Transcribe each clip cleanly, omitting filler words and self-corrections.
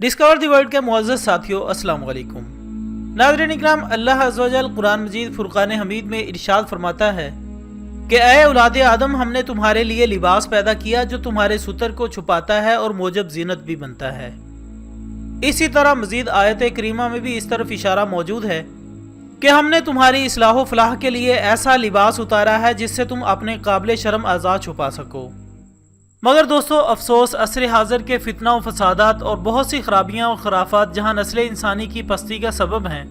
Discover the world के मुअज़्ज़ज़ साथियों, अस्सलाम वालेकुम। नाज़रीन इकराम, अल्लाह अज़्ज़ व जल कुरान मजीद फुरक़ान हमीद में इरशाद फरमाता है कि ऐ औलाद आदम, हमने तुम्हारे लिए लिबास पैदा किया जो तुम्हारे सुतर को छुपाता है और मोजब जीनत भी बनता है। इसी तरह मजीद आयत करीमा में भी इस तरफ इशारा मौजूद है कि हमने तुम्हारी इस्लाह फलाह के लिए ऐसा लिबास उतारा है जिससे तुम अपने काबिल शर्म अज़ा छुपा सको। मगर दोस्तों, अफसोस असर हाज़र के फितना व फसादात और बहुत सी खराबियाँ और खराफात जहाँ नस्ल इंसानी की पस्ती का सबब हैं,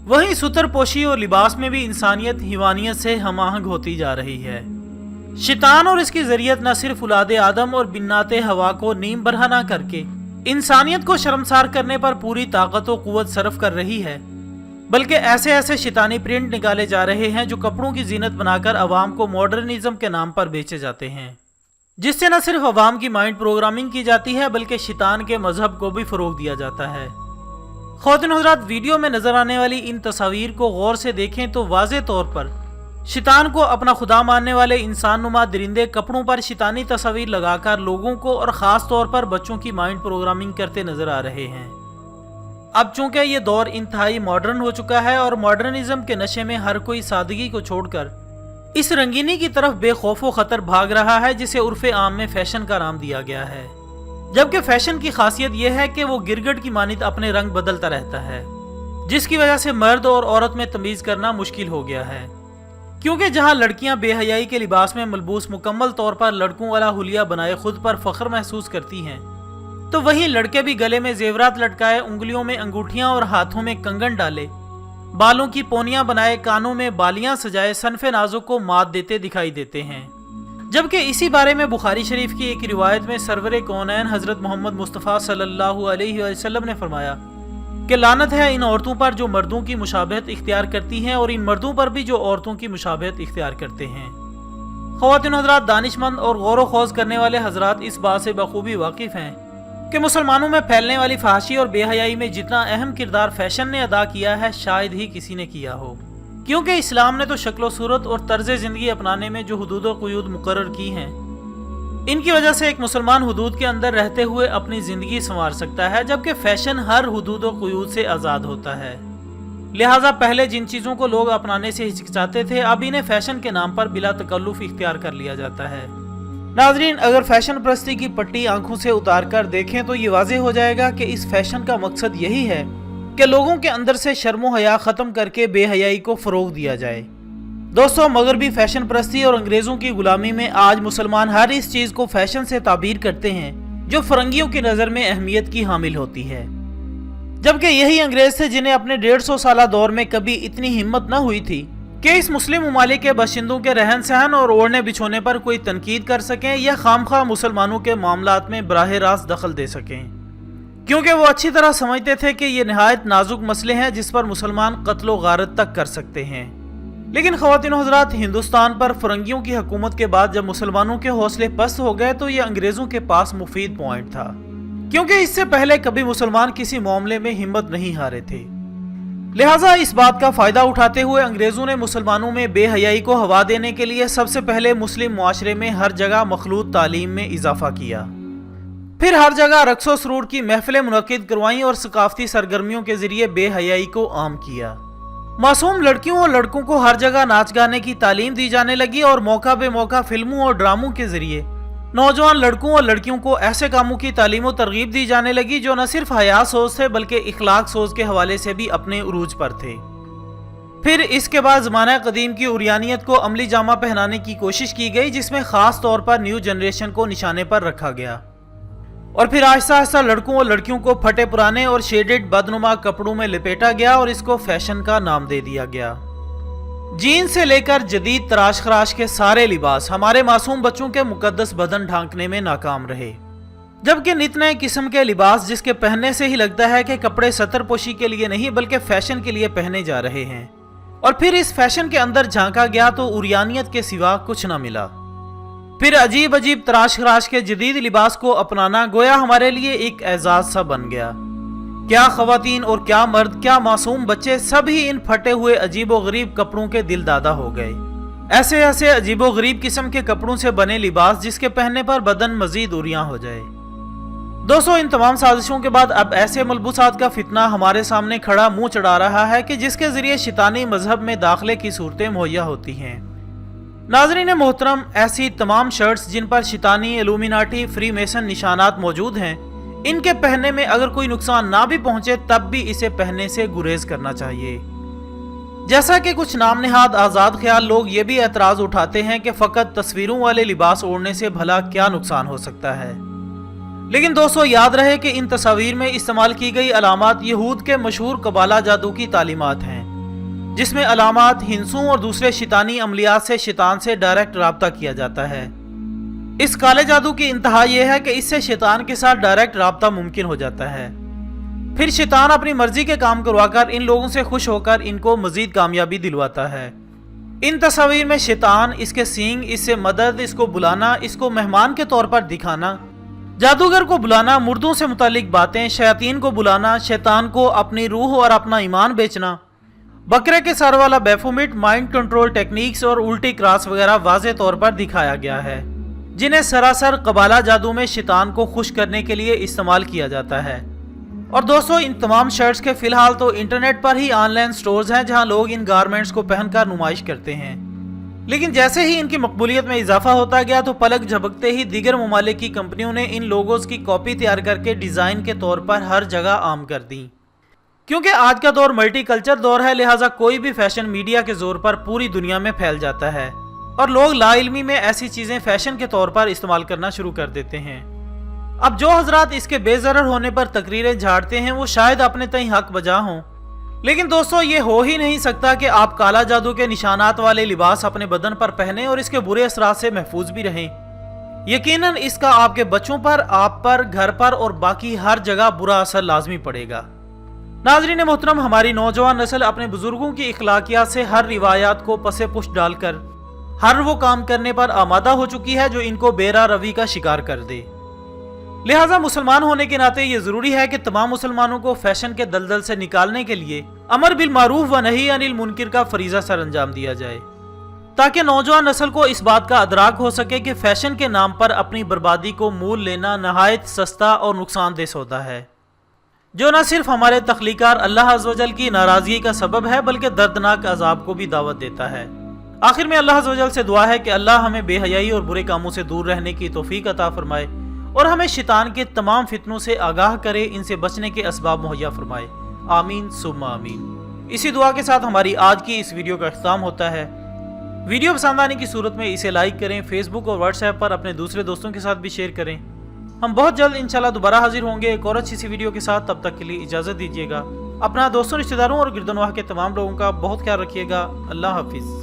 वहीं सुतर पोशी और लिबास में भी इंसानियत हिवानियत से हम आहंग होती जा रही है। शैतान और इसकी ज़रियत न सिर्फ औलाद आदम और बिन्नाते हवा को नीम बरहना करके इंसानियत को शर्मसार करने पर पूरी ताकत व कुव्वत सर्फ कर रही है, बल्कि ऐसे ऐसे शैतानी प्रिंट निकाले जा रहे हैं जो कपड़ों की जीनत बनाकर अवाम को मॉडर्निज्म के नाम पर बेचे जाते हैं, जिससे न सिर्फ अवाम की माइंड प्रोग्रामिंग की जाती है बल्कि शैतान के मजहब को भी फरोग दिया जाता है। ख़वातीन हज़रात, वीडियो में नजर आने वाली इन तस्वीर को गौर से देखें तो वाज़े तौर पर शैतान को अपना खुदा मानने वाले इंसान नुमा दरिंदे कपड़ों पर शैतानी तस्वीर लगाकर लोगों को और ख़ास तौर पर बच्चों की माइंड प्रोग्रामिंग करते नजर आ रहे हैं। अब चूंकि ये दौर इंतहाई मॉडर्न हो चुका है और मॉडर्निज्म के नशे में हर कोई सादगी को छोड़कर इस रंगीनी की तरफ बेखौफ खतर भाग रहा है, जिसे उर्फ़े आम में फैशन का नाम दिया गया है। जबकि फैशन की खासियत यह है कि वो गिरगिट की मानित अपने रंग बदलता रहता है, जिसकी वजह से मर्द और औरत में तमीज़ करना मुश्किल हो गया है। क्योंकि जहां लड़कियां बेहयाई के लिबास में मलबूस मुकम्मल तौर पर लड़कों वाला हुलिया बनाए खुद पर फख्र महसूस करती हैं, तो वहीं लड़के भी गले में जेवरात लटकाए, उंगलियों में अंगूठियां और हाथों में कंगन डाले, बालों की पोनियां बनाए, कानों में बालियां सजाए सनफे नाजुक को मात देते दिखाई देते हैं। जबकि इसी बारे में बुखारी शरीफ की एक रिवायत में सरवर कौनैन हजरत मोहम्मद मुस्तफ़ा सल्लल्लाहु अलैहि वसल्लम ने फरमाया कि लानत है इन औरतों पर जो मर्दों की मुशाबहत इख्तियार करती हैं और इन मर्दों पर भी जो औरतों की मुशाबहत इख्तियार करते हैं। ख़वातीन हज़रात, दानिशमंद और गौर ख़ौज़ करने वाले हज़रात इस बात से बखूबी वाकिफ़ हैं कि मुसलमानों में फैलने वाली फहाशी और बेहयाई में जितना अहम किरदार फैशन ने अदा किया है, शायद ही किसी ने किया हो। क्योंकि इस्लाम ने तो शक्ल सूरत और तर्ज ज़िंदगी अपनाने में जो हुदूद व क़ुयूद मुकर्रर की हैं, इनकी वजह से एक मुसलमान हुदूद के अंदर रहते हुए अपनी ज़िंदगी संवार सकता है, जबकि फैशन हर हुदूद व क़ुयूद से आज़ाद होता है। लिहाजा पहले जिन चीज़ों को लोग अपनाने से हिचकिचाते थे, अब इन्हें फैशन के नाम पर बिला तकल्लुफ़ इख्तियार कर लिया जाता है। नाज़रीन, अगर फैशन परस्ती की पट्टी आंखों से उतार कर देखें तो ये वाज़े हो जाएगा कि इस फैशन का मकसद यही है कि लोगों के अंदर से शर्म हया ख़त्म करके बेहयाई को फ़रोग दिया जाए। दोस्तों, मगरबी फैशन परस्ती और अंग्रेज़ों की गुलामी में आज मुसलमान हर इस चीज़ को फैशन से ताबीर करते हैं जो फरंगियों की नज़र में अहमियत की हामिल होती है, जबकि यही अंग्रेज़ थे जिन्हें अपने 150 साला दौर में कभी इतनी हिम्मत न हुई थी कि इस मुस्लिम ममालिक के बाशिंदों के रहन सहन और ओढ़ने बिछोने पर कोई तनकीद कर सकें या खामखा मुसलमानों के मामलात में बराह रास्त दखल दे सकें, क्योंकि वो अच्छी तरह समझते थे कि ये नहायत नाजुक मसले हैं जिस पर मुसलमान कत्लो गारत तक कर सकते हैं। लेकिन ख़वातीन हज़रात, हिंदुस्तान पर फरंगियों की हुकूमत के बाद जब मुसलमानों के हौसले पस्त हो गए तो ये अंग्रेज़ों के पास मुफीद पॉइंट था, क्योंकि इससे पहले कभी मुसलमान किसी मामले में हिम्मत नहीं हारे थे। लिहाजा इस बात का फ़ायदा उठाते हुए अंग्रेज़ों ने मुसलमानों में बेहयाई को हवा देने के लिए सबसे पहले मुस्लिम मुआशरे में हर जगह मखलूत तालीम में इजाफा किया। फिर हर जगह रक्स व सुरूर की महफिलें मुनक्किद करवाईं और सकाफती सरगर्मियों के जरिए बेहयाई को आम किया। मासूम लड़कियों और लड़कों को हर जगह नाच गाने की तालीम दी जाने लगी और मौका बे मौका फिल्मों और ड्रामों के जरिए नौजवान लड़कों और लड़कियों को ऐसे कामों की तालीम और तरगीब दी जाने लगी जो न सिर्फ हया सोच थे बल्कि इखलाक सोच के हवाले से भी अपने उरूज पर थे। फिर इसके बाद ज़माना कदीम की उरियानियत को अमली जामा पहनाने की कोशिश की गई, जिसमें ख़ास तौर पर न्यू जनरेशन को निशाने पर रखा गया, और फिर आहिस्ता आहिस्ता लड़कों और लड़कियों को फटे पुराने और शेडेड बदनुमा कपड़ों में लपेटा गया और इसको फैशन का नाम दे दिया गया। जीन से लेकर जदीद तराश खराश के सारे लिबास हमारे मासूम बच्चों के मुकद्दस बदन ढांकने में नाकाम रहे, जबकि नित नए किस्म के लिबास जिसके पहनने से ही लगता है कि कपड़े सतर पोशी के लिए नहीं बल्कि फैशन के लिए पहने जा रहे हैं, और फिर इस फैशन के अंदर झांका गया तो उरियानियत के सिवा कुछ न मिला। फिर अजीब अजीब तराश खराश के जदीद लिबास को अपनाना गोया हमारे लिए एक एजाज सा बन गया। क्या ख़वातीन और क्या मर्द, क्या मासूम बच्चे, सभी इन फटे हुए अजीबो गरीब कपड़ों के दिल दादा हो गए। ऐसे ऐसे अजीबो गरीब किस्म के कपड़ों से बने लिबास जिसके पहनने पर बदन मजीद उरियां हो जाए। दोस्तों, इन तमाम साजिशों के बाद अब ऐसे मलबूसात का फितना हमारे सामने खड़ा मुंह चढ़ा रहा है कि जिसके जरिए शैतानी मजहब में दाखिले की सूरतें मुहैया होती हैं। नाज़रीन मोहतरम, ऐसी तमाम शर्ट्स जिन पर शैतानी, इल्यूमिनाटी, फ्री मेसन निशानात मौजूद हैं, इनके पहनने में अगर कोई नुकसान ना भी पहुंचे तब भी इसे पहनने से गुरेज करना चाहिए। जैसा कि कुछ नाम नेहाद आज़ाद ख्याल लोग ये भी एतराज़ उठाते हैं कि फ़कत तस्वीरों वाले लिबास ओढ़ने से भला क्या नुकसान हो सकता है। लेकिन दोस्तों, याद रहे कि इन तस्वीर में इस्तेमाल की गई अलामात यहूद के मशहूर कबाला जादू की तालीमात हैं, जिसमें अलामात हिंसों और दूसरे शैतानी अमलियात से शैतान से डायरेक्ट राब्ता किया जाता है। इस काले जादू की इंतहा यह है कि इससे शैतान के साथ डायरेक्ट राब्ता मुमकिन हो जाता है। फिर शैतान अपनी मर्जी के काम करवाकर इन लोगों से खुश होकर इनको मजीद कामयाबी दिलवाता है। इन तस्वीर में शैतान, इसके सींग, इससे मदद, इसको बुलाना, इसको मेहमान के तौर पर दिखाना, जादूगर को बुलाना, मुर्दों से मुतालिक बातें, शयातीन को बुलाना, शैतान को अपनी रूह और अपना ईमान बेचना, बकरे के सर वाला बैफोमिट, माइंड कंट्रोल टेक्निक्स और उल्टी क्रास वगैरह वाज़े तौर पर दिखाया गया है, जिन्हें सरासर कबाला जादू में शैतान को खुश करने के लिए इस्तेमाल किया जाता है। और दोस्तों, इन तमाम शर्ट्स के फिलहाल तो इंटरनेट पर ही ऑनलाइन स्टोर्स हैं जहां लोग इन गारमेंट्स को पहनकर नुमाइश करते हैं। लेकिन जैसे ही इनकी मकबूलियत में इजाफा होता गया तो पलक झपकते ही दीगर ममालिक की कंपनियों ने इन लोगोज की कॉपी तैयार करके डिज़ाइन के तौर पर हर जगह आम कर दी। क्योंकि आज का दौर मल्टी कल्चर दौर है, लिहाजा कोई भी फैशन मीडिया के जोर पर पूरी दुनिया में फैल जाता है और लोग लाइल्मी में ऐसी चीज़ें फैशन के तौर पर इस्तेमाल करना शुरू कर देते हैं। अब जो हजरात इसके बेज़रर होने पर तकरीरें झाड़ते हैं वो शायद अपने तई हक बजा हों, लेकिन दोस्तों, ये हो ही नहीं सकता कि आप काला जादू के निशानात वाले लिबास अपने बदन पर पहने और इसके बुरे असरात से महफूज भी रहें। यकीनन इसका आपके बच्चों पर, आप पर, घर पर और बाकी हर जगह बुरा असर लाजमी पड़ेगा। नाज़रीन मोहतरम, हमारी नौजवान नस्ल अपने बुजुर्गों की इखलाकियात से हर रिवायात को पसे पुष्ट डालकर हर वो काम करने पर आमादा हो चुकी है जो इनको बेरा रवी का शिकार कर दे। लिहाजा मुसलमान होने के नाते ये जरूरी है कि तमाम मुसलमानों को फैशन के दलदल से निकालने के लिए अमर बिल मारूफ व नही अनिल मुनकिर का फरीजा सर अंजाम दिया जाए, ताकि नौजवान नस्ल को इस बात का अदराक हो सके कि फैशन के नाम पर अपनी बर्बादी को मूल लेना नहायत सस्ता और नुकसानदेह सौदा है, जो न सिर्फ हमारे तख्लीकार अल्लाह अज़्ज़ व जल की नाराजगी का सबब है बल्कि दर्दनाक अजाब को भी दावत देता है। आखिर में अल्लाह अज़्ज़ व जल से दुआ है कि अल्लाह हमें बेहयाई और बुरे कामों से दूर रहने की तौफीक अता फरमाए और हमें शैतान के तमाम फितनों से आगाह करे, इनसे बचने के असबाब मुहैया फरमाए। आमीन सुम्मा आमीन। इसी दुआ के साथ हमारी आज की इस वीडियो का इख्तिताम होता है। वीडियो पसंद आने की सूरत में इसे लाइक करें, फेसबुक और व्हाट्सएप पर अपने दूसरे दोस्तों के साथ भी शेयर करें। हम बहुत जल्द इंशाल्लाह दोबारा हाजिर होंगे एक और अच्छी सी वीडियो के साथ। तब तक के लिए इजाज़त दीजिएगा। अपना दोस्तों, रिश्तेदारों और गिरदनवाह के तमाम लोगों का बहुत ख्याल रखिएगा। अल्लाह हाफिज़।